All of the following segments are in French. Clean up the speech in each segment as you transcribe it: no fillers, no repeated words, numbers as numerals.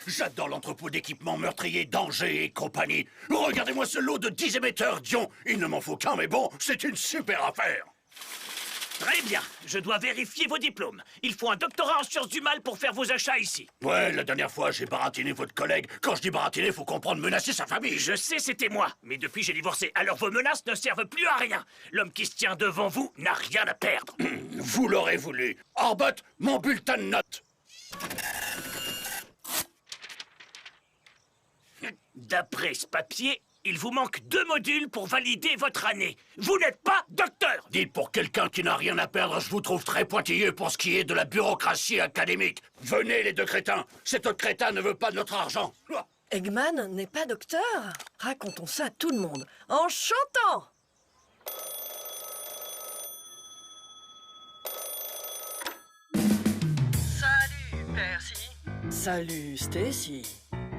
J'adore l'entrepôt d'équipements meurtriers d'Angers et compagnie. Regardez-moi ce lot de 10 émetteurs d'ions. Il ne m'en faut qu'un, mais bon, c'est une super affaire. Très bien, je dois vérifier vos diplômes. Il faut un doctorat en sciences du mal pour faire vos achats ici. Ouais, la dernière fois, j'ai baratiné votre collègue. Quand je dis baratiner, faut comprendre menacer sa famille. Je sais, c'était moi, mais depuis j'ai divorcé, alors vos menaces ne servent plus à rien. L'homme qui se tient devant vous n'a rien à perdre. Vous l'aurez voulu. Orbot, mon bulletin de notes. D'après ce papier, il vous manque 2 modules pour valider votre année. Vous n'êtes pas docteur. Dites, pour quelqu'un qui n'a rien à perdre, je vous trouve très pointilleux pour ce qui est de la bureaucratie académique. Venez, les deux crétins. Cet autre crétin ne veut pas de notre argent. Eggman n'est pas docteur. Racontons ça à tout le monde, en chantant. Salut, Percy. Salut, Stacy.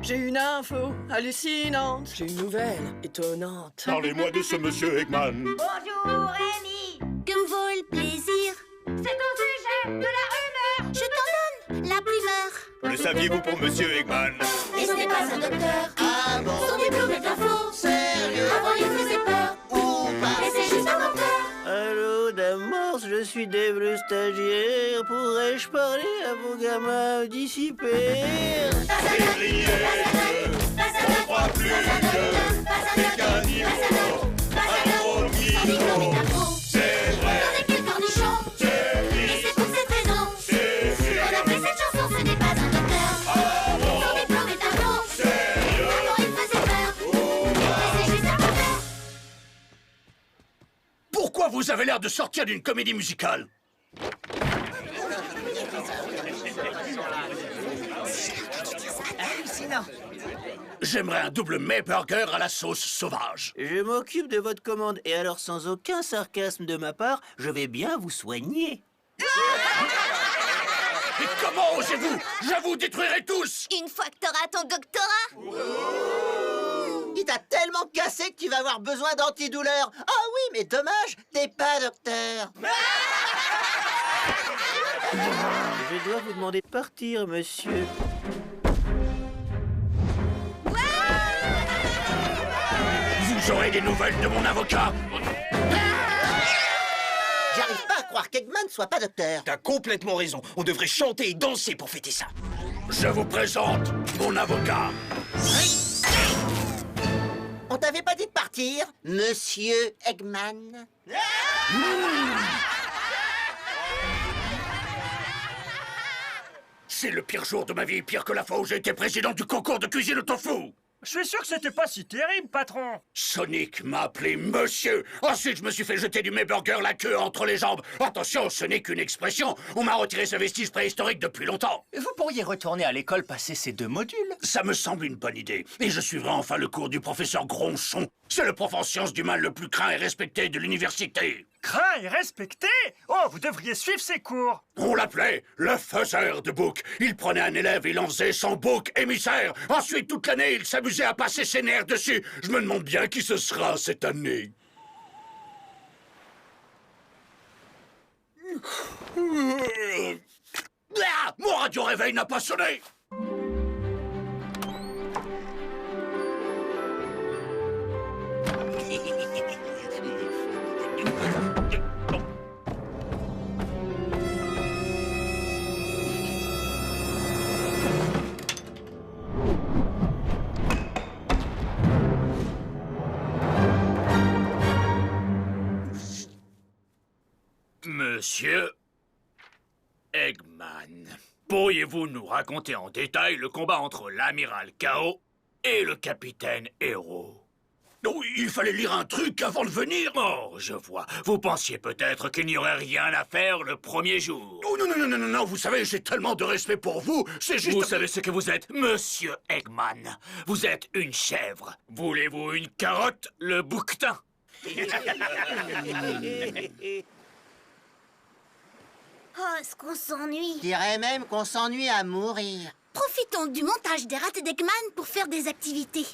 J'ai une info hallucinante. J'ai une nouvelle étonnante. Parlez-moi de ce monsieur Eggman. Bonjour, Amy. Que me vaut le plaisir? C'est au sujet de la rumeur. Je t'en donne la primeur. Le saviez-vous pour monsieur Eggman? Et ce n'est pas un docteur. Ah bon? Son diplôme est un faux. Sérieux? Avant, il faisait peur. Ou pas? Mais c'est juste un docteur. Allô, Damors, je suis Dave le stagiaire. Pourrais-je parler à vos gamins dissipés? On croit plus que des caniveaux. Un gros micro. C'est vrai. Avec quel cornichon? Et c'est pour cette raison qu'on a fait cette chanson. Ce n'est pas un docteur. Son diplôme est un faux. Avant, il faisait peur. Mais c'est juste un docteur. Pourquoi vous avez l'air de sortir d'une comédie musicale? Hallucinant. J'aimerais un double mets burger à la sauce sauvage. Je m'occupe de votre commande et alors sans aucun sarcasme de ma part, je vais bien vous soigner. Mais comment osez-vous? Je vous détruirai tous! Une fois que t'auras ton doctorat. Il t'a tellement cassé que tu vas avoir besoin d'antidouleur. Ah oui, mais dommage, t'es pas docteur. Je dois vous demander de partir, monsieur. Vous aurez des nouvelles de mon avocat? J'arrive pas à croire qu'Eggman soit pas docteur. T'as complètement raison. On devrait chanter et danser pour fêter ça. Je vous présente mon avocat. On t'avait pas dit de partir, monsieur Eggman? C'est le pire jour de ma vie, pire que la fois où j'ai été président du concours de cuisine au tofu. Je suis sûr que c'était pas si terrible, patron. Sonic m'a appelé monsieur. Ensuite, je me suis fait jeter du burger la queue entre les jambes. Attention, ce n'est qu'une expression. On m'a retiré ce vestige préhistorique depuis longtemps. Vous pourriez retourner à l'école passer ces 2 modules. Ça me semble une bonne idée. Et je suivrai enfin le cours du professeur Gronchon. C'est le prof en sciences du mal le plus craint et respecté de l'université. Craint et respecté? Oh, vous devriez suivre ses cours. On l'appelait le faiseur de bouc. Il prenait un élève et il en faisait son bouc émissaire. Ensuite, toute l'année, il s'amusait à passer ses nerfs dessus. Je me demande bien qui ce sera cette année. Ah, mon radio-réveil n'a pas sonné. Monsieur Eggman, pourriez-vous nous raconter en détail le combat entre l'amiral K.O. et le capitaine Héros? Oh, il fallait lire un truc avant de venir. Oh, je vois. Vous pensiez peut-être qu'il n'y aurait rien à faire le premier jour. Oh, non, vous savez, j'ai tellement de respect pour vous, c'est juste... Vous savez ce que vous êtes, monsieur Eggman. Vous êtes une chèvre. Voulez-vous une carotte, le bouquetin? Oh, est-ce qu'on s'ennuie? Je dirais même qu'on s'ennuie à mourir. Profitons du montage des ratés d'Eggman pour faire des activités.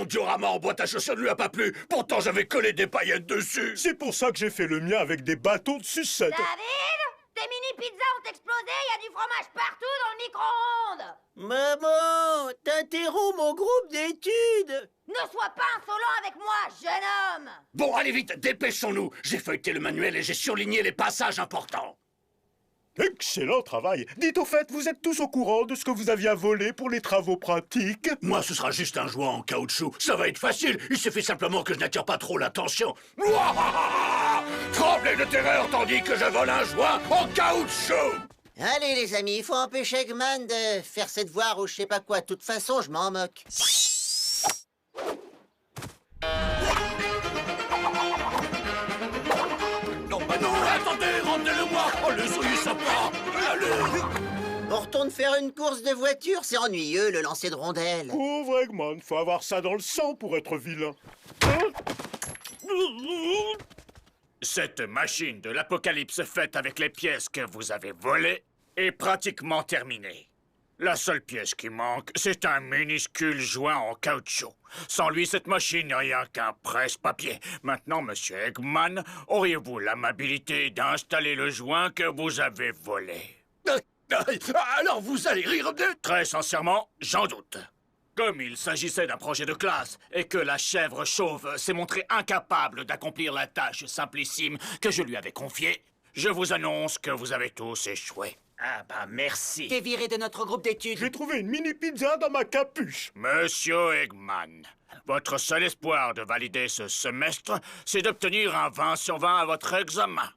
diorama en boîte à chaussures ne lui a pas plu. Pourtant, j'avais collé des paillettes dessus. C'est pour ça que j'ai fait le mien avec des bâtons de sucette. David, tes mini-pizzas ont explosé, il y a du fromage partout dans le micro-ondes. Maman, t'interromps mon groupe d'études. Ne sois pas insolent avec moi, jeune homme. Bon, allez vite, dépêchons-nous. J'ai feuilleté le manuel et j'ai surligné les passages importants. Excellent travail. Dites au fait, vous êtes tous au courant de ce que vous aviez à voler pour les travaux pratiques? Moi, ce sera juste un jouet en caoutchouc. Ça va être facile. Il suffit simplement que je n'attire pas trop l'attention. Mouah! Tremblez de terreur tandis que je vole un jouet en caoutchouc. Allez, les amis, il faut empêcher Eggman de faire ses devoirs ou je sais pas quoi. De toute façon, je m'en moque. Non, bah non, attendez, rendez-le-moi. Oh, le souillé sympa. Allez. On retourne faire une course de voiture, c'est ennuyeux, le lancer de rondelles. Pauvre Eggman, faut avoir ça dans le sang pour être vilain. Cette machine de l'apocalypse faite avec les pièces que vous avez volées est pratiquement terminée. La seule pièce qui manque, c'est un minuscule joint en caoutchouc. Sans lui, cette machine n'est rien qu'un presse-papier. Maintenant, monsieur Eggman, auriez-vous l'amabilité d'installer le joint que vous avez volé? Alors vous allez rire de... Très sincèrement, j'en doute. Comme il s'agissait d'un projet de classe et que la chèvre chauve s'est montrée incapable d'accomplir la tâche simplissime que je lui avais confiée, je vous annonce que vous avez tous échoué. Ah bah merci. T'es viré de notre groupe d'études. J'ai trouvé une mini-pizza dans ma capuche. Monsieur Eggman, votre seul espoir de valider ce semestre, c'est d'obtenir un 20 sur 20 à votre examen.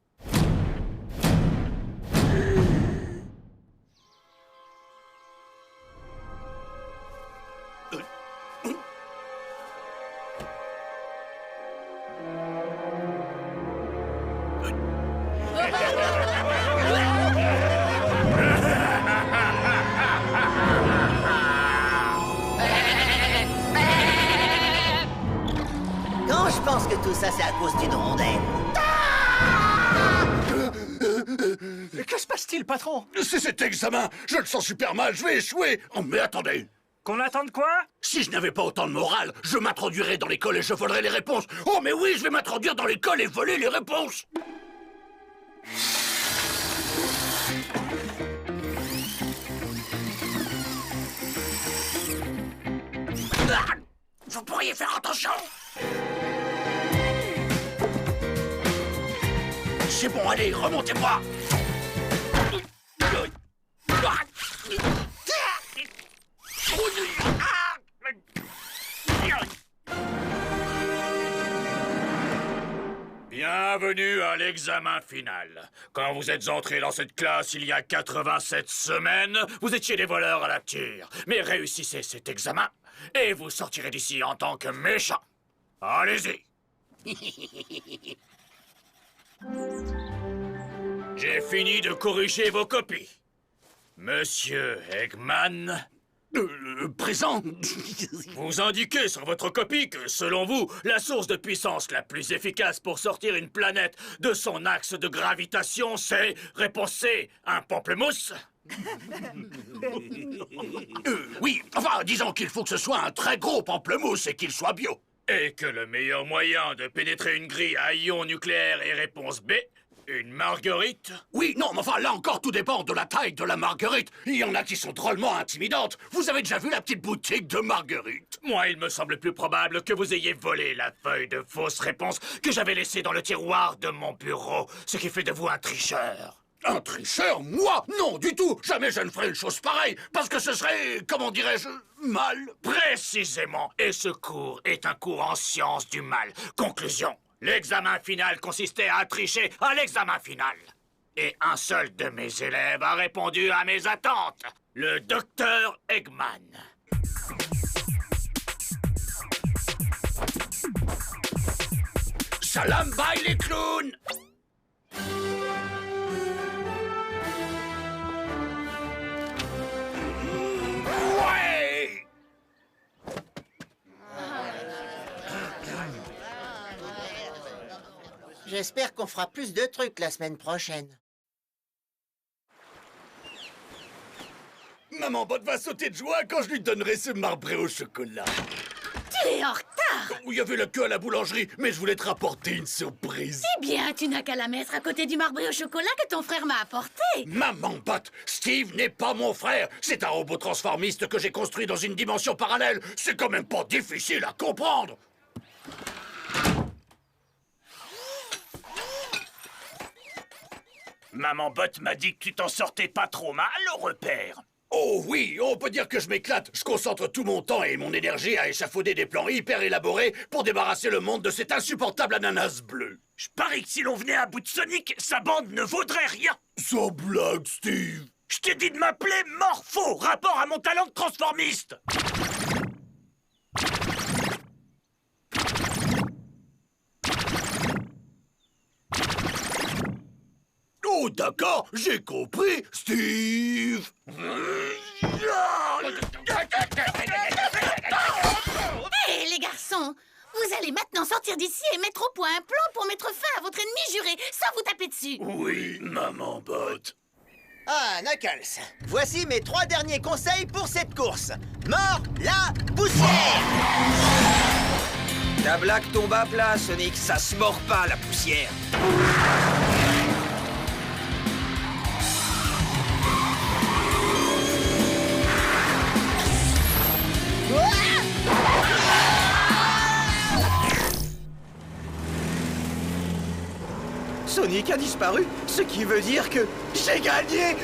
Quand je pense que tout ça, c'est à cause d'une rondelle. Que se passe-t-il, patron? C'est cet examen. Je le sens super mal, je vais échouer. Oh, mais attendez. Qu'on attende quoi? Si je n'avais pas autant de morale, je m'introduirais dans l'école et je volerais les réponses. Oh, mais oui, je vais m'introduire dans l'école et voler les réponses. Ah, vous pourriez faire attention. C'est bon, allez, remontez-moi. Bienvenue à l'examen final. Quand vous êtes entrés dans cette classe il y a 87 semaines, vous étiez des voleurs à la tire. Mais réussissez cet examen et vous sortirez d'ici en tant que méchant. Allez-y. J'ai fini de corriger vos copies. Monsieur Eggman, Présent. vous indiquez sur votre copie que, selon vous, la source de puissance la plus efficace pour sortir une planète de son axe de gravitation, c'est, réponse C, un pamplemousse. Oui, enfin, disons qu'il faut que ce soit un très gros pamplemousse et qu'il soit bio. Et que le meilleur moyen de pénétrer une grille à ion nucléaire est réponse B, une marguerite. Oui, non, mais enfin, là encore, tout dépend de la taille de la marguerite. Il y en a qui sont drôlement intimidantes. Vous avez déjà vu la petite boutique de marguerite? Moi, il me semble plus probable que vous ayez volé la feuille de fausse réponse que j'avais laissée dans le tiroir de mon bureau, ce qui fait de vous un tricheur. Un tricheur? Moi? Non, du tout. Jamais je ne ferais une chose pareille, parce que ce serait, comment dirais-je, mal. Précisément. Et ce cours est un cours en sciences du mal. Conclusion. L'examen final consistait à tricher à l'examen final. Et un seul de mes élèves a répondu à mes attentes. Le docteur Eggman. Salam bye les clowns! Ouais! J'espère qu'on fera plus de trucs la semaine prochaine. Maman Botte va sauter de joie quand je lui donnerai ce marbré au chocolat. T'es en retard. Il y avait la queue à la boulangerie, mais je voulais te rapporter une surprise. Eh bien, tu n'as qu'à la mettre à côté du marbré au chocolat que ton frère m'a apporté. Maman botte, Steve n'est pas mon frère. C'est un robot transformiste que j'ai construit dans une dimension parallèle. C'est quand même pas difficile à comprendre. Maman Botte m'a dit que tu t'en sortais pas trop mal au repère. Oh oui, on peut dire que je m'éclate. Je concentre tout mon temps et mon énergie à échafauder des plans hyper élaborés pour débarrasser le monde de cet insupportable ananas bleu. Je parie que si l'on venait à bout de Sonic, sa bande ne vaudrait rien. Sans blague, Steve. Je t'ai dit de m'appeler Morpho, rapport à mon talent de transformiste. Oh d'accord, j'ai compris, Steve. Hé, les garçons, vous allez maintenant sortir d'ici et mettre au point un plan pour mettre fin à votre ennemi juré, sans vous taper dessus. Oui, maman botte. Ah, Knuckles, voici mes 3 derniers conseils pour cette course. Mort la poussière. Ta blague tombe à plat, Sonic. Ça se mord pas, la poussière. Sonic a disparu, ce qui veut dire que j'ai gagné.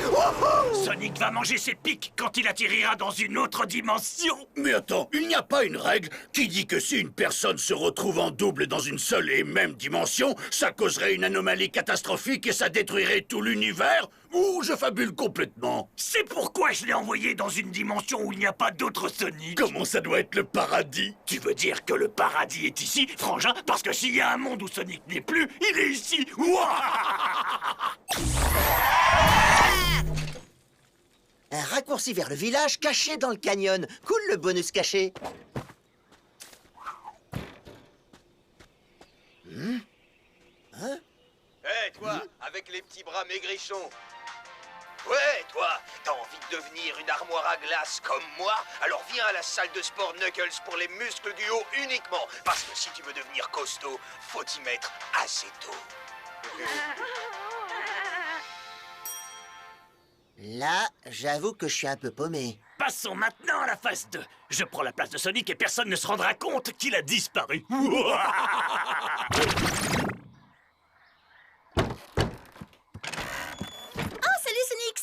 Sonic va manger ses pics quand il atterrira dans une autre dimension. Mais attends, il n'y a pas une règle qui dit que si une personne se retrouve en double dans une seule et même dimension, ça causerait une anomalie catastrophique et ça détruirait tout l'univers? Ou je fabule complètement? C'est pourquoi je l'ai envoyé dans une dimension où il n'y a pas d'autre Sonic. Comment ça doit être le paradis? Tu veux dire que le paradis est ici, frangin? Parce que s'il y a un monde où Sonic n'est plus, il est ici. Un raccourci vers le village caché dans le canyon. Cool le bonus caché. Hein? Hé, toi, avec les petits bras maigrichons. Ouais, toi, t'as envie de devenir une armoire à glace comme moi? Alors viens à la salle de sport Knuckles pour les muscles du haut uniquement. Parce que si tu veux devenir costaud, faut y mettre assez tôt. Là, j'avoue que je suis un peu paumé. Passons maintenant à la phase 2. Je prends la place de Sonic et personne ne se rendra compte qu'il a disparu.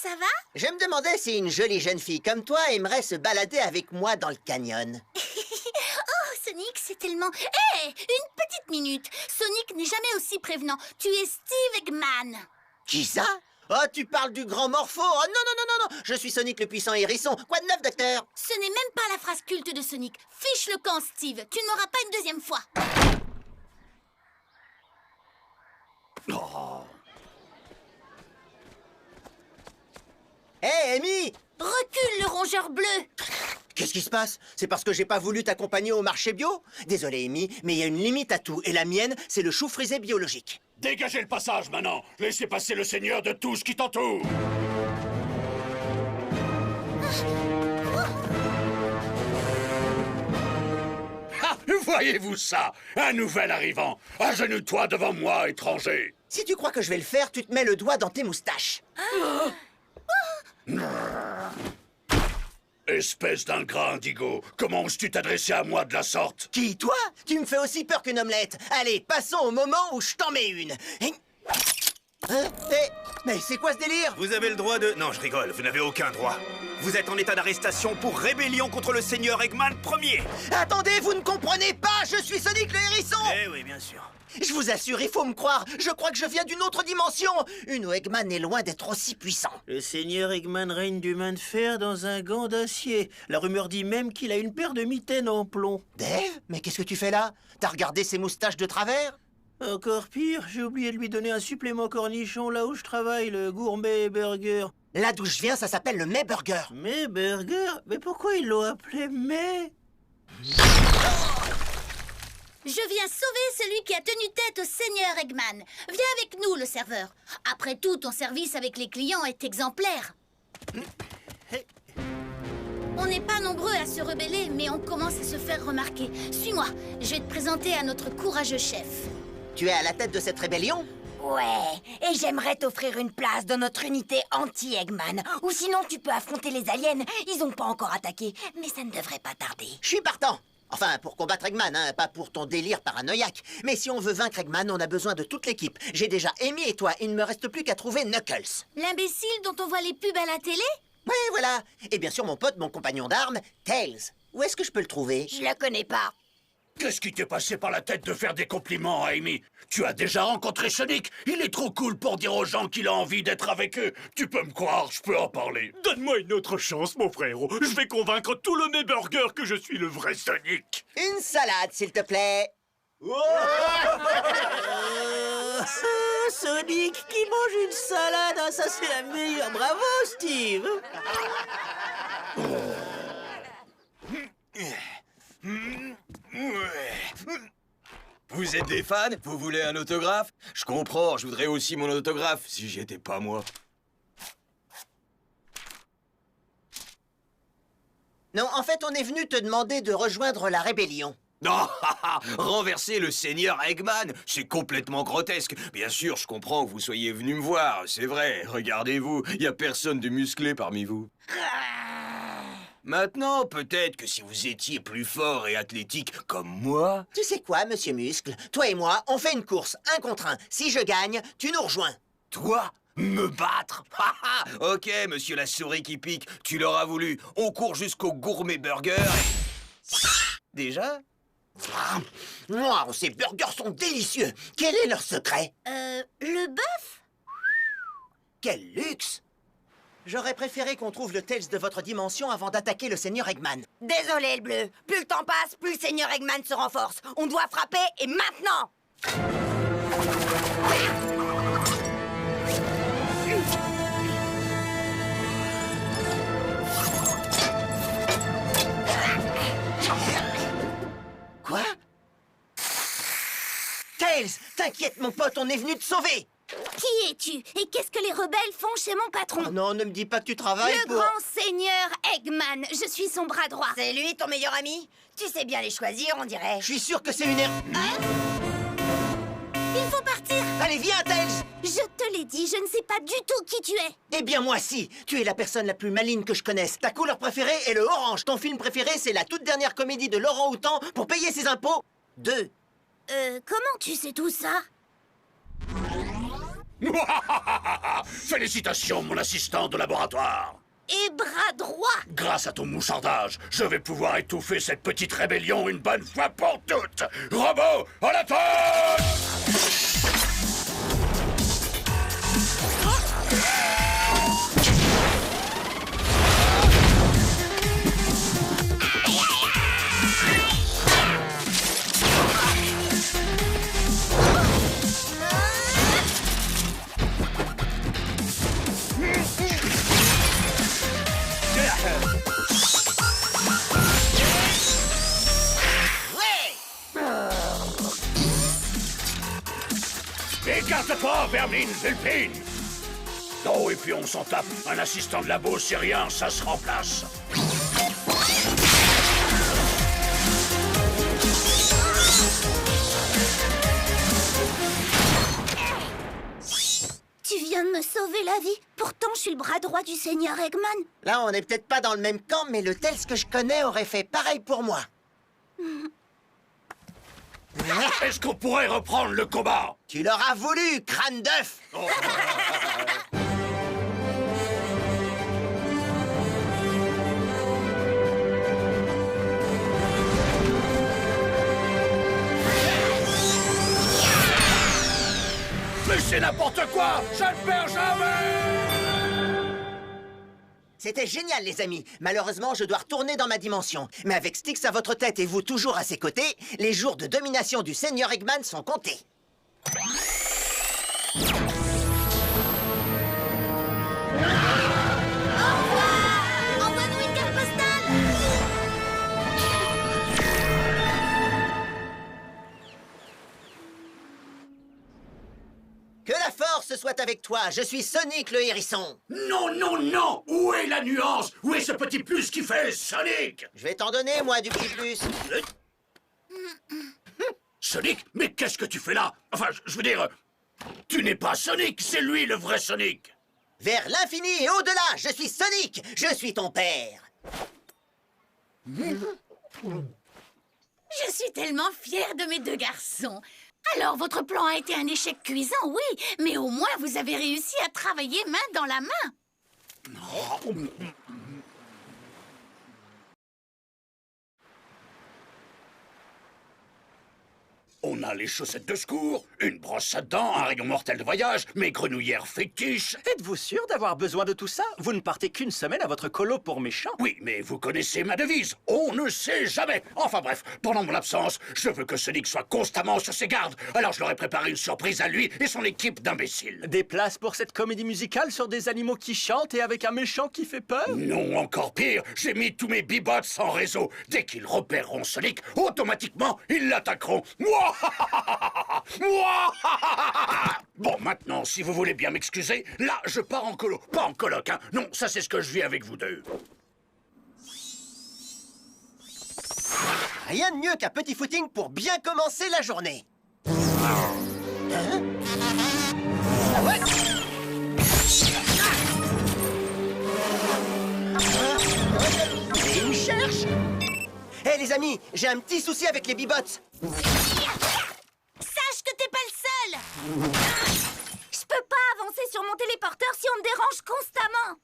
Ça va? Je me demandais si une jolie jeune fille comme toi aimerait se balader avec moi dans le canyon. Oh, Sonic, c'est tellement... Hé, une petite minute. Sonic n'est jamais aussi prévenant. Tu es Steve Eggman. Qui ça? Oh, tu parles du grand Morpho. Oh, non, non, non, non, non. Je suis Sonic le puissant hérisson. Quoi de neuf, docteur? Ce n'est même pas la phrase culte de Sonic. Fiche le camp, Steve. Tu ne m'auras pas une deuxième fois. Oh. Hé, hey, Amy! Recule, le rongeur bleu! Qu'est-ce qui se passe? C'est parce que j'ai pas voulu t'accompagner au marché bio? Désolé, Amy, mais il y a une limite à tout. Et la mienne, c'est le chou frisé biologique. Dégagez le passage maintenant! Laissez passer le seigneur de tout ce qui t'entoure! Ah, voyez-vous ça? Un nouvel arrivant! Agenouille-toi devant moi, étranger! Si tu crois que je vais le faire, tu te mets le doigt dans tes moustaches. Espèce d'ingrat indigo, comment oses-tu t'adresser à moi de la sorte? Qui, toi? Tu me fais aussi peur qu'une omelette. Allez, passons au moment où je t'en mets une. Hein? Mais c'est quoi ce délire? Vous avez le droit de... Non, je rigole, vous n'avez aucun droit. Vous êtes en état d'arrestation pour rébellion contre le seigneur Eggman Ier. Attendez, vous ne comprenez pas? Je suis Sonic le hérisson! Eh oui, bien sûr. Je vous assure, il faut me croire. Je crois que je viens d'une autre dimension. Une où Eggman est loin d'être aussi puissant. Le seigneur Eggman règne du main de fer dans un gant d'acier. La rumeur dit même qu'il a une paire de mitaines en plomb. Dave, mais qu'est-ce que tu fais là? T'as regardé ses moustaches de travers? Encore pire, j'ai oublié de lui donner un supplément cornichon là où je travaille, le gourmet burger. Là d'où je viens, ça s'appelle le May Burger. May Burger? Mais pourquoi ils l'ont appelé May? Je viens sauver celui qui a tenu tête au seigneur Eggman. Viens avec nous, le serveur. Après tout, ton service avec les clients est exemplaire. On n'est pas nombreux à se rebeller, mais on commence à se faire remarquer. Suis-moi, je vais te présenter à notre courageux chef. Tu es à la tête de cette rébellion? Ouais, et j'aimerais t'offrir une place dans notre unité anti-Eggman. Ou sinon, tu peux affronter les aliens. Ils ont pas encore attaqué, mais ça ne devrait pas tarder. Je suis partant. Enfin, pour combattre Eggman, hein, pas pour ton délire paranoïaque. Mais si on veut vaincre Eggman, on a besoin de toute l'équipe. J'ai déjà Amy et toi, il ne me reste plus qu'à trouver Knuckles. L'imbécile dont on voit les pubs à la télé? Ouais, voilà. Et bien sûr, mon pote, mon compagnon d'armes, Tails. Où est-ce que je peux le trouver? Je le connais pas. Qu'est-ce qui t'est passé par la tête de faire des compliments à Amy? Tu as déjà rencontré Sonic? Il est trop cool pour dire aux gens qu'il a envie d'être avec eux. Tu peux me croire, je peux en parler. Donne-moi une autre chance, mon frérot. Je vais convaincre tout le Neighburger que je suis le vrai Sonic. Une salade, s'il te plaît. Sonic qui mange une salade, ah, ça c'est la meilleure. Bravo, Steve. Vous êtes des fans? Vous voulez un autographe? Je comprends, je voudrais aussi mon autographe, si j'y étais pas moi. Non, en fait, on est venu te demander de rejoindre la rébellion. Non, renverser le seigneur Eggman, c'est complètement grotesque. Bien sûr, je comprends que vous soyez venu me voir, c'est vrai. Regardez-vous, y a personne de musclé parmi vous. Maintenant, peut-être que si vous étiez plus fort et athlétique comme moi... Tu sais quoi, monsieur Muscle? Toi et moi, on fait une course, 1 contre 1. Si je gagne, tu nous rejoins. Toi? Me battre? Ok, monsieur la souris qui pique, tu l'auras voulu. On court jusqu'au Gourmet Burger et... Déjà? Wow, ces burgers sont délicieux. Quel est leur secret? Le bœuf? Quel luxe! J'aurais préféré qu'on trouve le Tails de votre dimension avant d'attaquer le seigneur Eggman. Désolé, le bleu. Plus le temps passe, plus le seigneur Eggman se renforce. On doit frapper, et maintenant! Quoi? Tails, t'inquiète, mon pote, on est venu te sauver. Qui es-tu? Et qu'est-ce que les rebelles font chez mon patron? Oh non, ne me dis pas que tu travailles Le grand seigneur Eggman. Je suis son bras droit. C'est lui, ton meilleur ami? Tu sais bien les choisir, on dirait. Je suis sûr que c'est une erreur. Il faut partir. Allez, viens, Tails. Je te l'ai dit, je ne sais pas du tout qui tu es. Eh bien, moi, si. Tu es la personne la plus maligne que je connaisse. Ta couleur préférée est le orange. Ton film préféré, c'est la toute dernière comédie de Laurent Houtan pour payer ses impôts. 2. Comment tu sais tout ça? Félicitations, mon assistant de laboratoire. Et bras droit. Grâce à ton mouchardage, je vais pouvoir étouffer cette petite rébellion une bonne fois pour toutes. Robot, à l'attaque! Écarte-toi, vermine vulpine! Oh, et puis on s'en tape. Un assistant de labo, c'est rien, ça se remplace. Tu viens de me sauver la vie. Pourtant, je suis le bras droit du seigneur Eggman. Là, on n'est peut-être pas dans le même camp, mais le Tails que je connais aurait fait pareil pour moi. Est-ce qu'on pourrait reprendre le combat? Tu l'auras voulu, crâne d'œuf. Mais c'est n'importe quoi! Je ne perds jamais! C'était génial, les amis. Malheureusement, je dois retourner dans ma dimension. Mais avec Styx à votre tête et vous toujours à ses côtés, les jours de domination du seigneur Eggman sont comptés. Envoie-nous une carte postale. Que la force soit avec toi. Je suis Sonic le hérisson. Non, non, non! Où est la nuance? Où est ce petit plus qui fait Sonic? Je vais t'en donner, moi, du petit plus. Sonic? Mais qu'est-ce que tu fais là? Enfin, je veux dire... Tu n'es pas Sonic, c'est lui le vrai Sonic! Vers l'infini et au-delà, je suis Sonic. Je suis ton père. Je suis tellement fière de mes deux garçons. Alors, votre plan a été un échec cuisant, oui, mais au moins vous avez réussi à travailler main dans la main. On a les chaussettes de secours, une brosse à dents, un rayon mortel de voyage, mes grenouillères fétiches. Êtes-vous sûr d'avoir besoin de tout ça? Vous ne partez qu'une semaine à votre colo pour méchant. Oui, mais vous connaissez ma devise. On ne sait jamais. Enfin bref, pendant mon absence, je veux que Sonic soit constamment sur ses gardes. Alors je leur ai préparé une surprise à lui et son équipe d'imbéciles. Des places pour cette comédie musicale sur des animaux qui chantent et avec un méchant qui fait peur? Non, encore pire, j'ai mis tous mes bibots en réseau. Dès qu'ils repéreront Sonic, automatiquement, ils l'attaqueront. Moi! Bon, maintenant, si vous voulez bien m'excuser, là, je pars en colo. Pas en coloc, hein. Non, ça, c'est ce que je vis avec vous deux. Rien de mieux qu'un petit footing pour bien commencer la journée. Et il me cherche. Hé, les amis, j'ai un petit souci avec les bibots. Sache que t'es pas le seul. Je peux pas avancer sur mon téléporteur si on me dérange constamment.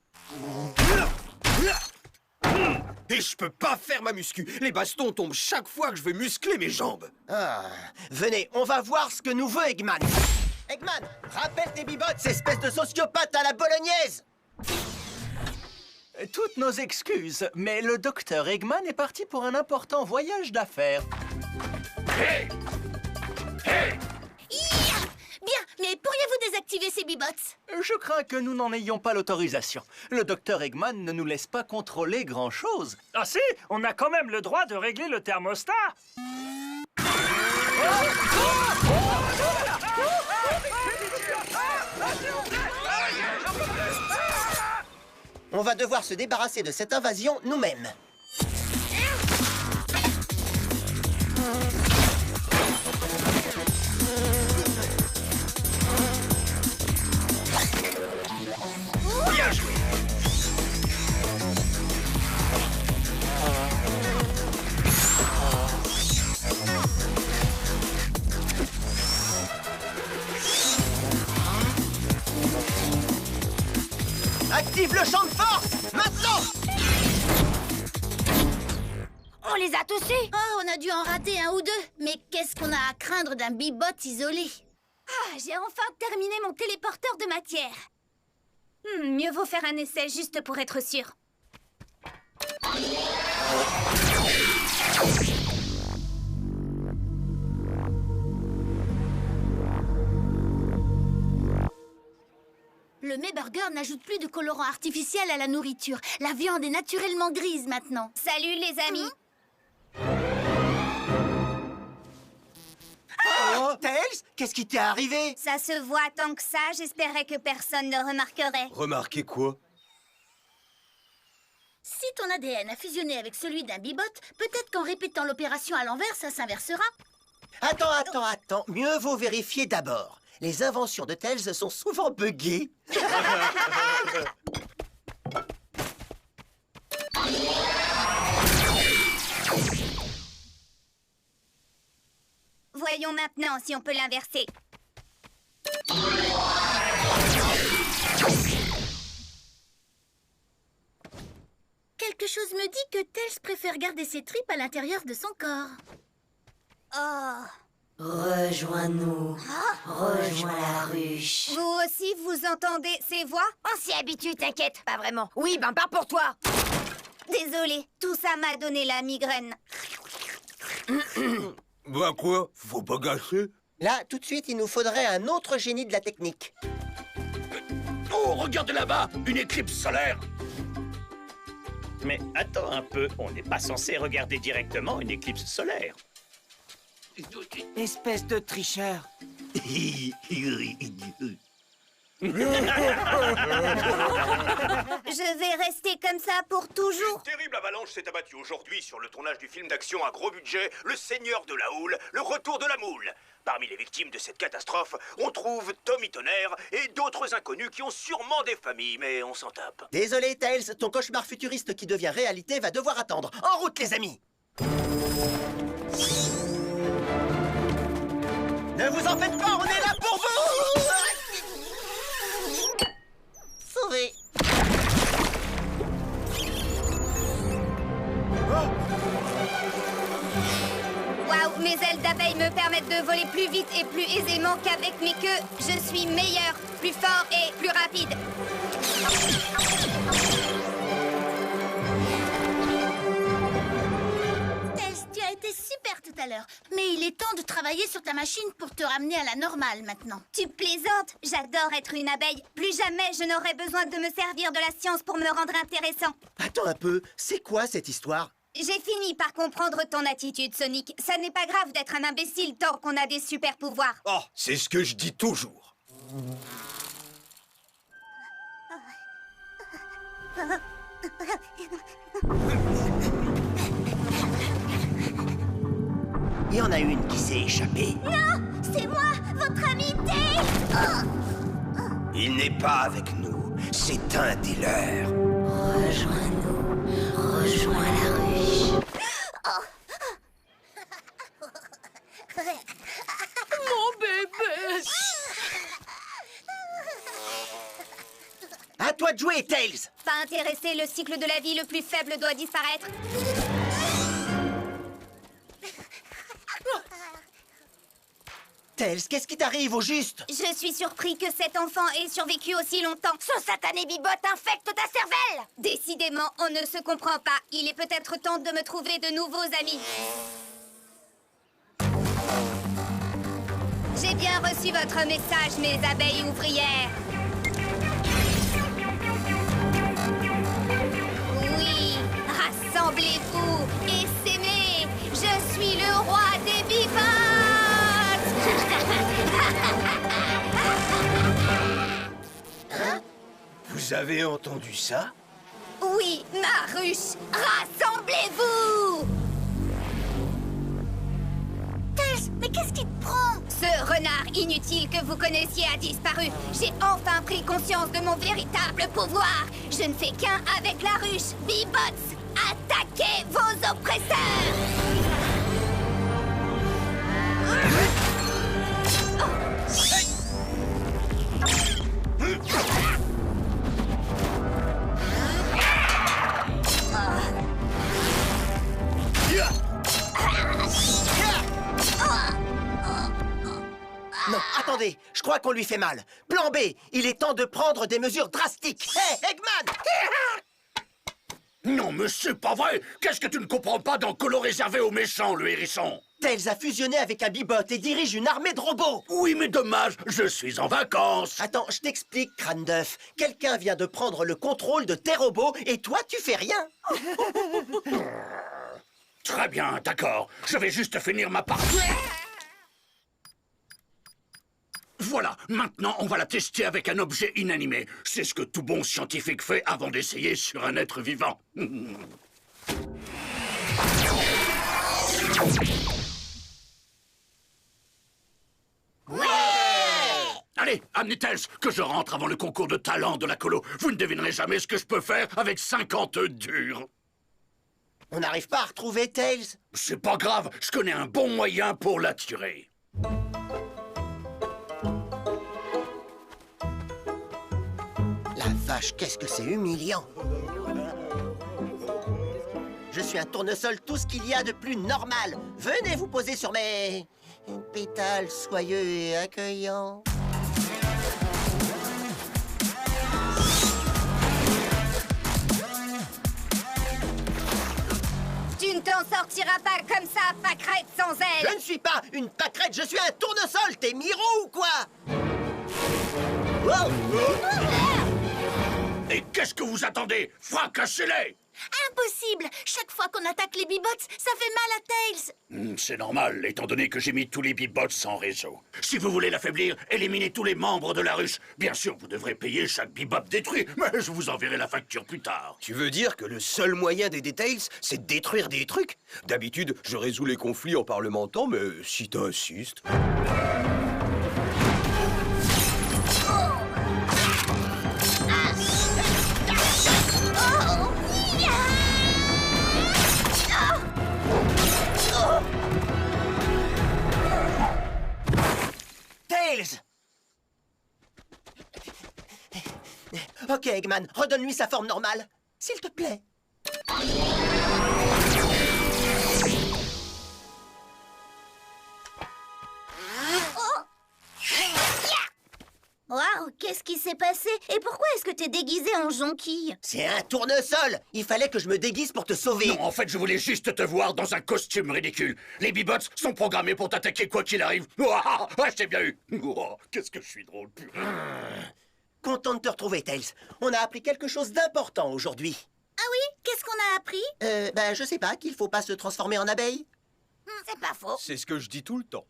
Et je peux pas faire ma muscu. Les bastons tombent chaque fois que je veux muscler mes jambes. Ah, venez, on va voir ce que nous veut Eggman. Eggman, rappelle tes bibots, espèce de sociopathe à la bolognaise. Toutes nos excuses, mais le docteur Eggman est parti pour un important voyage d'affaires. Hey! Hey! Bien, mais pourriez-vous désactiver ces bibots? Je crains que nous n'en ayons pas l'autorisation. Le docteur Eggman ne nous laisse pas contrôler grand-chose. Ah si, on a quand même le droit de régler le thermostat. On va devoir se débarrasser de cette invasion nous-mêmes. Bien joué! Active le champ de force, maintenant! On les a tous eus. Oh, on a dû en rater un ou deux. Mais qu'est-ce qu'on a à craindre d'un bibot isolé? Ah, j'ai enfin terminé mon téléporteur de matière. Mieux vaut faire un essai juste pour être sûr. Le Mayburger n'ajoute plus de colorant artificiel à la nourriture. La viande est naturellement grise maintenant. Salut les amis. Oh, Tails, qu'est-ce qui t'est arrivé? Ça se voit tant que ça, j'espérais que personne ne remarquerait. Remarquez quoi? Si ton ADN a fusionné avec celui d'un bibot, peut-être qu'en répétant l'opération à l'envers, ça s'inversera. Attends. Mieux vaut vérifier d'abord. Les inventions de Tails sont souvent buggées. Voyons maintenant si on peut l'inverser. Quelque chose me dit que Tails préfère garder ses tripes à l'intérieur de son corps. Oh. Rejoins-nous. Rejoins la ruche. Vous aussi, vous entendez ces voix? On s'y habitue, t'inquiète. Pas vraiment. Oui, ben pas pour toi. Désolée, tout ça m'a donné la migraine. Bah quoi? Faut pas gâcher. Là, tout de suite, il nous faudrait un autre génie de la technique. Oh, regarde là-bas, une éclipse solaire. Mais attends un peu, on n'est pas censé regarder directement une éclipse solaire. Espèce de tricheur. Je vais rester comme ça pour toujours. Une terrible avalanche s'est abattue aujourd'hui sur le tournage du film d'action à gros budget Le Seigneur de la Houle, le retour de la moule. Parmi les victimes de cette catastrophe, on trouve Tommy Tonnerre et d'autres inconnus qui ont sûrement des familles, mais on s'en tape. Désolé, Tails, ton cauchemar futuriste qui devient réalité va devoir attendre. En route, les amis! Ne vous en faites pas, on est là pour vous! Sauvé! Waouh, mes ailes d'abeille me permettent de voler plus vite et plus aisément qu'avec mes queues. Je suis meilleur, plus fort et plus rapide. Tails, tu as été super tout à l'heure. Mais il est temps de travailler sur ta machine pour te ramener à la normale maintenant. Tu plaisantes? J'adore être une abeille. Plus jamais je n'aurai besoin de me servir de la science pour me rendre intéressant. Attends un peu, c'est quoi cette histoire? J'ai fini par comprendre ton attitude, Sonic. Ça n'est pas grave d'être un imbécile tant qu'on a des super pouvoirs. Oh, c'est ce que je dis toujours. Il y en a une qui s'est échappée. Non, c'est moi, votre ami Tails. Oh. Il n'est pas avec nous. C'est un des leurs. Rejoins-nous. Rejoins la ruche. Mon bébé! À toi de jouer, Tails! Pas intéressé, le cycle de la vie le plus faible doit disparaître. Tails, qu'est-ce qui t'arrive au juste? Je suis surpris que cet enfant ait survécu aussi longtemps. Ce satané bibotte infecte ta cervelle! Décidément, on ne se comprend pas. Il est peut-être temps de me trouver de nouveaux amis. J'ai bien reçu votre message, mes abeilles ouvrières. Oui, rassemblez-vous et s'aimez. Je suis le roi des bibottes! Hein? Vous avez entendu ça? Oui, ma ruche, rassemblez-vous! Tails, mais qu'est-ce qui te prend? Ce renard inutile que vous connaissiez a disparu. J'ai enfin pris conscience de mon véritable pouvoir. Je ne fais qu'un avec la ruche. Bibots, attaquez vos oppresseurs! Non, attendez, je crois qu'on lui fait mal. Plan B, il est temps de prendre des mesures drastiques. Hé, Eggman! Non, mais c'est pas vrai! Qu'est-ce que tu ne comprends pas dans Colo réservé aux méchants, le hérisson? Tails a fusionné avec un bibot et dirige une armée de robots. Oui, mais dommage, je suis en vacances. Attends, je t'explique, crâne d'œuf. Quelqu'un vient de prendre le contrôle de tes robots et toi, tu fais rien. Très bien, d'accord. Je vais juste finir ma partie. Voilà, maintenant on va la tester avec un objet inanimé. C'est ce que tout bon scientifique fait avant d'essayer sur un être vivant. Ouais! Allez, amenez Tails, que je rentre avant le concours de talent de la colo. Vous ne devinerez jamais ce que je peux faire avec 50 œufs durs. On n'arrive pas à retrouver Tails. C'est pas grave, je connais un bon moyen pour l'attirer. La vache, qu'est-ce que c'est humiliant. Je suis un tournesol, tout ce qu'il y a de plus normal. Venez vous poser sur mes pétales soyeux et accueillants. Tu ne t'en sortiras pas comme ça, pâquerette sans aile. Je ne suis pas une pâquerette, je suis un tournesol. T'es Miro ou quoi? Et qu'est-ce que vous attendez? Fracassez-les! Impossible! Chaque fois qu'on attaque les Bibots, ça fait mal à Tails! C'est normal, étant donné que j'ai mis tous les Bibots en réseau. Si vous voulez l'affaiblir, éliminez tous les membres de la ruche. Bien sûr, vous devrez payer chaque Bibop détruit, mais je vous enverrai la facture plus tard. Tu veux dire que le seul moyen d'aider Tails, c'est de détruire des trucs? D'habitude, je résous les conflits en parlementant, mais si t'insistes... Tails! Ok, Eggman, redonne-lui sa forme normale, s'il te plaît. Waouh, qu'est-ce qui s'est passé? Et pourquoi est-ce que t'es déguisé en jonquille? C'est un tournesol! Il fallait que je me déguise pour te sauver. Non, en fait, je voulais juste te voir dans un costume ridicule. Les Bibots sont programmés pour t'attaquer quoi qu'il arrive. Ah, je t'ai bien eu. Oh, qu'est-ce que je suis drôle. Content de te retrouver, Tails. On a appris quelque chose d'important aujourd'hui. Ah oui? Qu'est-ce qu'on a appris? Je sais pas, qu'il faut pas se transformer en abeille. C'est pas faux. C'est ce que je dis tout le temps.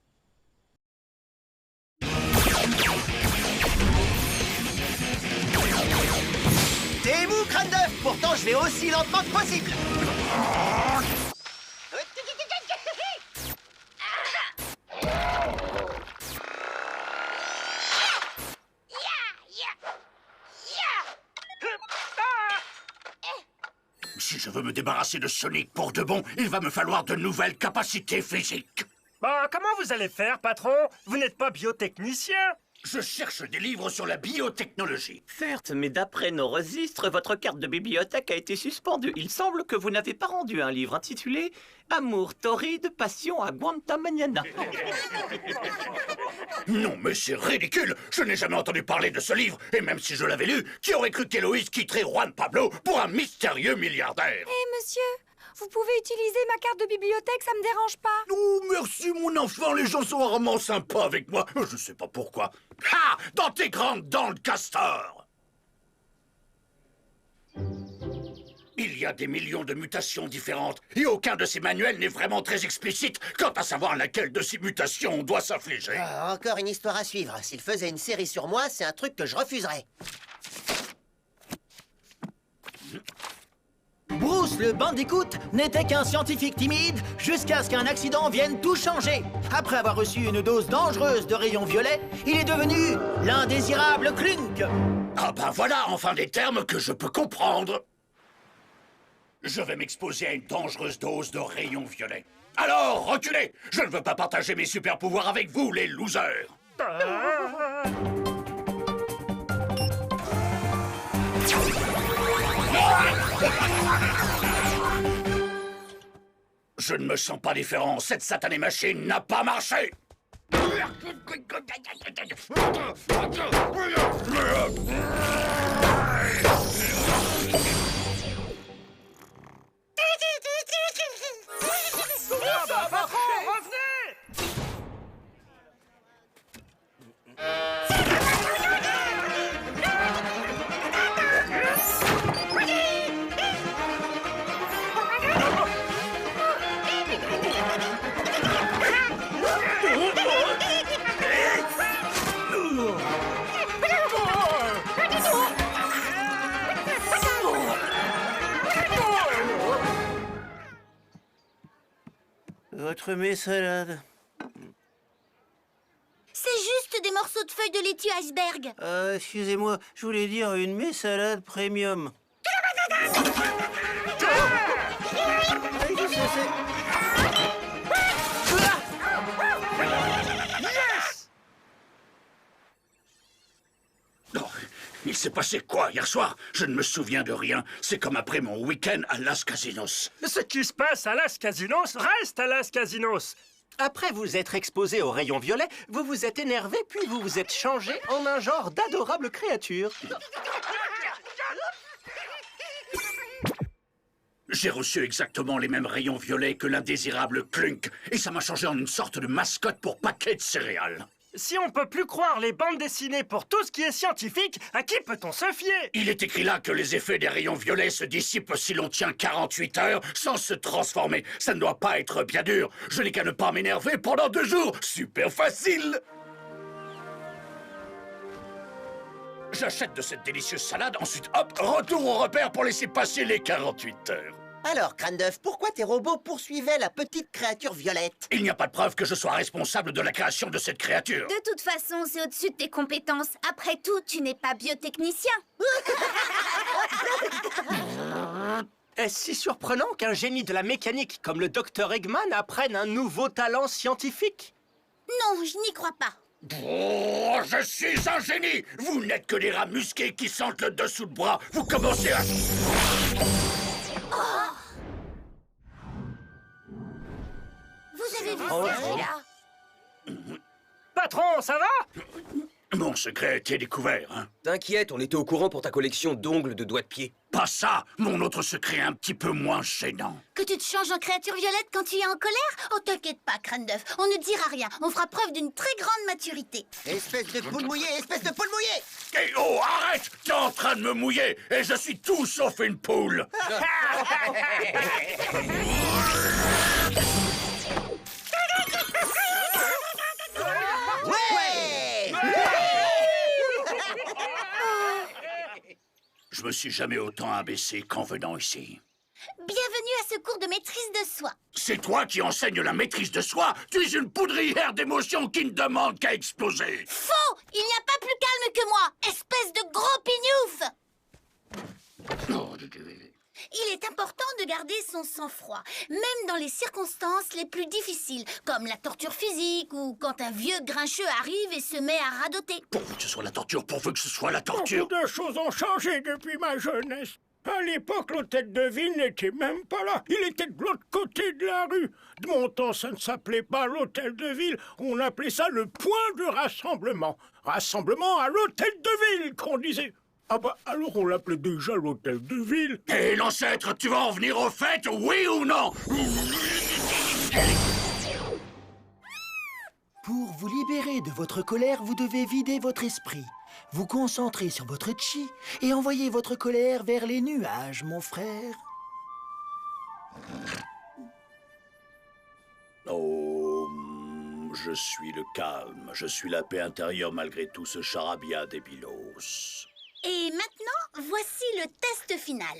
T'es mou, crâne d'œuf! Pourtant, je vais aussi lentement que possible. Si je veux me débarrasser de Sonic pour de bon, il va me falloir de nouvelles capacités physiques. Bah, comment vous allez faire, patron? Vous n'êtes pas biotechnicien? Je cherche des livres sur la biotechnologie. Certes, mais d'après nos registres, votre carte de bibliothèque a été suspendue. Il semble que vous n'avez pas rendu un livre intitulé « Amour torride, passion à Guantamaniana ». Non, mais c'est ridicule. Je n'ai jamais entendu parler de ce livre. Et même si je l'avais lu, qui aurait cru qu'Héloïse quitterait Juan Pablo pour un mystérieux milliardaire? Monsieur, vous pouvez utiliser ma carte de bibliothèque, ça me dérange pas. Oh, merci, mon enfant. Les gens sont rarement sympas avec moi. Je sais pas pourquoi. Ah! Dans tes grandes dents de castor! Il y a des millions de mutations différentes, et aucun de ces manuels n'est vraiment très explicite quant à savoir laquelle de ces mutations on doit s'infliger. Ah, encore une histoire à suivre. S'il faisait une série sur moi, c'est un truc que je refuserais. Bruce le Bandicoot n'était qu'un scientifique timide jusqu'à ce qu'un accident vienne tout changer. Après avoir reçu une dose dangereuse de rayons violets, il est devenu l'indésirable Clunk. Ah ben voilà enfin des termes que je peux comprendre. Je vais m'exposer à une dangereuse dose de rayons violets. Alors, reculez! Je ne veux pas partager mes super pouvoirs avec vous, les losers! Je ne me sens pas différent. Cette satanée machine n'a pas marché. Patron, revenez! Votre salade. C'est juste des morceaux de feuilles de laitue iceberg. Excusez-moi, je voulais dire une salade premium. Yes! Non, il s'est passé quoi hier soir? Je ne me souviens de rien. C'est comme après mon week-end à Las Casinos. Ce qui se passe à Las Casinos reste à Las Casinos. Après vous être exposé aux rayons violets, vous vous êtes énervé, puis vous vous êtes changé en un genre d'adorable créature. J'ai reçu exactement les mêmes rayons violets que l'indésirable Clunk, et ça m'a changé en une sorte de mascotte pour paquet de céréales. Si on peut plus croire les bandes dessinées pour tout ce qui est scientifique, à qui peut-on se fier? Il est écrit là que les effets des rayons violets se dissipent si l'on tient 48 heures sans se transformer. Ça ne doit pas être bien dur. Je n'ai qu'à ne pas m'énerver pendant 2 jours. Super facile. J'achète de cette délicieuse salade, ensuite hop, retour au repère pour laisser passer les 48 heures. Alors, Crâne d'œuf, pourquoi tes robots poursuivaient la petite créature violette? Il n'y a pas de preuve que je sois responsable de la création de cette créature. De toute façon, c'est au-dessus de tes compétences. Après tout, tu n'es pas biotechnicien. Est-ce si surprenant qu'un génie de la mécanique comme le Dr Eggman apprenne un nouveau talent scientifique? Non, je n'y crois pas. Oh, je suis un génie! Vous n'êtes que des rats musqués qui sentent le dessous de bras. Vous commencez à... Vous avez vu ça, là? Patron, ça va? Mon secret a été découvert, hein? T'inquiète, on était au courant pour ta collection d'ongles de doigts de pied. Pas ça! Mon autre secret est un petit peu moins gênant. Que tu te changes en créature violette quand tu es en colère? Oh, t'inquiète pas, Crâne d'œuf. On ne dira rien. On fera preuve d'une très grande maturité. Espèce de poule mouillée, espèce de poule mouillée! Et oh, arrête! T'es en train de me mouiller et je suis tout sauf une poule! Je me suis jamais autant abaissé qu'en venant ici. Bienvenue à ce cours de maîtrise de soi. C'est toi qui enseignes la maîtrise de soi? Tu es une poudrière d'émotions qui ne demande qu'à exploser. Faux! Il n'y a pas plus calme que moi, espèce de gros pignouf! Il est important de garder son sang-froid, même dans les circonstances les plus difficiles, comme la torture physique ou quand un vieux grincheux arrive et se met à radoter. Pourvu que ce soit la torture, pourvu que ce soit la torture. Beaucoup de choses ont changé depuis ma jeunesse. À l'époque, l'hôtel de ville n'était même pas là. Il était de l'autre côté de la rue. De mon temps, ça ne s'appelait pas l'hôtel de ville. On appelait ça le point de rassemblement. Rassemblement à l'hôtel de ville, qu'on disait. Ah bah, alors on l'appelait déjà l'hôtel de ville. Et l'ancêtre, tu vas en venir au fait, oui ou non? Pour vous libérer de votre colère, vous devez vider votre esprit. Vous concentrer sur votre chi et envoyer votre colère vers les nuages, mon frère. Oh, je suis le calme, je suis la paix intérieure malgré tout ce charabia débilos. Et maintenant, voici le test final.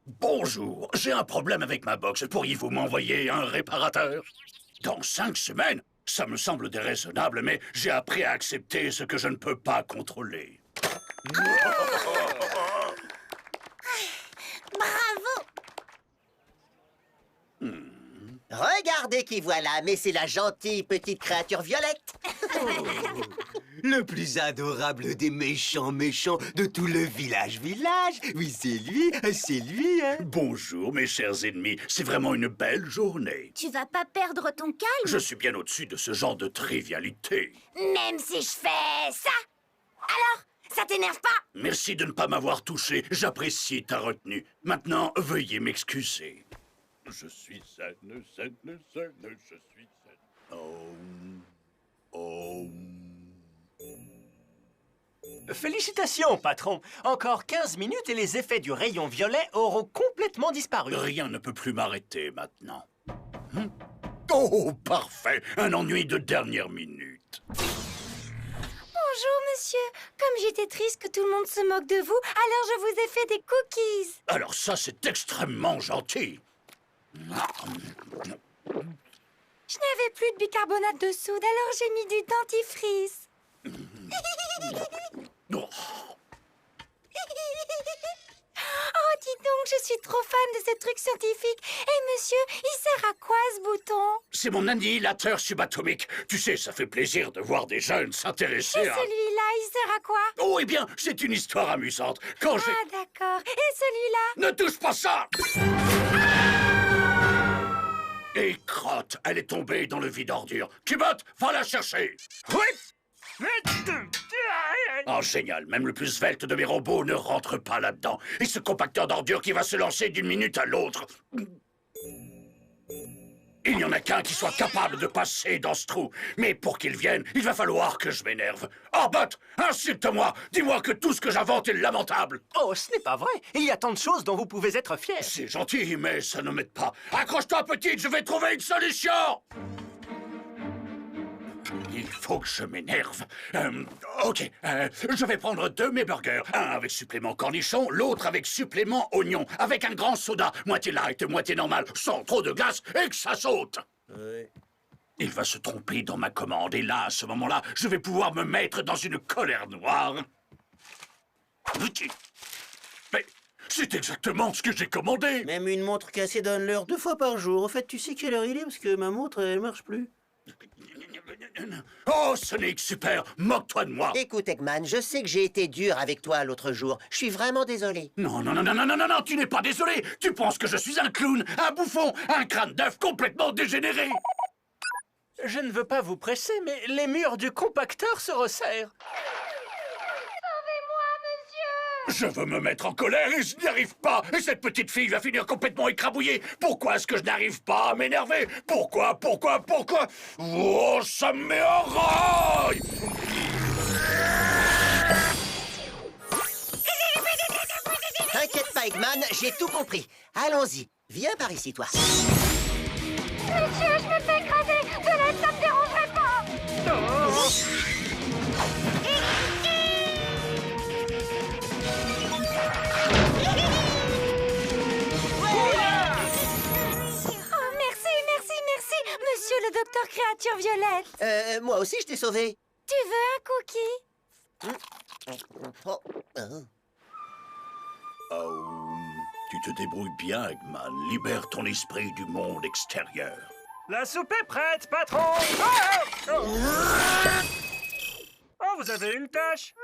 Bonjour, j'ai un problème avec ma box. Pourriez-vous m'envoyer un réparateur? Dans 5 semaines? Ça me semble déraisonnable, mais j'ai appris à accepter ce que je ne peux pas contrôler. Bravo! Regardez qui voilà, mais c'est la gentille petite créature violette. Le plus adorable des méchants de tout le village. Oui, c'est lui, hein. Bonjour, mes chers ennemis. C'est vraiment une belle journée. Tu vas pas perdre ton calme? Je suis bien au-dessus de ce genre de trivialité. Même si je fais ça? Alors, ça t'énerve pas? Merci de ne pas m'avoir touché. J'apprécie ta retenue. Maintenant, veuillez m'excuser. Je suis zen, je suis zen. Félicitations, patron. Encore 15 minutes et les effets du rayon violet auront complètement disparu. Rien ne peut plus m'arrêter maintenant. Oh, parfait. Un ennui de dernière minute. Bonjour, monsieur. Comme j'étais triste que tout le monde se moque de vous, alors je vous ai fait des cookies. Alors ça, c'est extrêmement gentil. Je n'avais plus de bicarbonate de soude, alors j'ai mis du dentifrice. Oh, dis donc, je suis trop fan de ces trucs scientifiques. Et monsieur, il sert à quoi ce bouton? C'est mon annihilateur subatomique. Tu sais, ça fait plaisir de voir des jeunes s'intéresser Et à... celui-là, il sert à quoi? Oh, eh bien, c'est une histoire amusante. Quand j'ai... Ah, d'accord. Et celui-là? Ne touche pas ça! Et crotte, elle est tombée dans le vide ordure. Cubot, va la chercher. Oui. Oh, génial. Même le plus svelte de mes robots ne rentre pas là-dedans. Et ce compacteur d'ordures qui va se lancer d'une minute à l'autre. Il n'y en a qu'un qui soit capable de passer dans ce trou. Mais pour qu'il vienne, il va falloir que je m'énerve. Orbot, insulte-moi. Dis-moi que tout ce que j'invente est lamentable. Oh, ce n'est pas vrai. Il y a tant de choses dont vous pouvez être fiers. C'est gentil, mais ça ne m'aide pas. Accroche-toi, petite, je vais trouver une solution. Il faut que je m'énerve. Ok, je vais prendre 2 mes burgers. Un avec supplément cornichon, l'autre avec supplément oignon. Avec un grand soda, moitié light, moitié normal, sans trop de glace, et que ça saute. Il va se tromper dans ma commande, et là, à ce moment-là, je vais pouvoir me mettre dans une colère noire. Mais c'est exactement ce que j'ai commandé. Même une montre cassée donne l'heure 2 fois par jour. En fait, tu sais quelle heure il est? Parce que ma montre, elle marche plus. Oh, Sonic, super! Moque-toi de moi! Écoute, Eggman, je sais que j'ai été dur avec toi l'autre jour. Je suis vraiment désolé. Non, tu n'es pas désolé! Tu penses que je suis un clown, un bouffon, un crâne d'œuf complètement dégénéré! Je ne veux pas vous presser, mais les murs du compacteur se resserrent. Je veux me mettre en colère et je n'y arrive pas! Et cette petite fille va finir complètement écrabouillée! Pourquoi est-ce que je n'arrive pas à m'énerver? Pourquoi? Oh, ça me met en raille! T'inquiète pas, Eggman, j'ai tout compris. Allons-y. Viens par ici, toi. Monsieur, je me fais écraser. De l'aide, ça me dérangerait pas. Oh, merci, monsieur le docteur créature violette. Moi aussi, je t'ai sauvé. Tu veux un cookie? Tu te débrouilles bien, Eggman. Libère ton esprit du monde extérieur. La soupe est prête, patron. Oh, vous avez une tâche.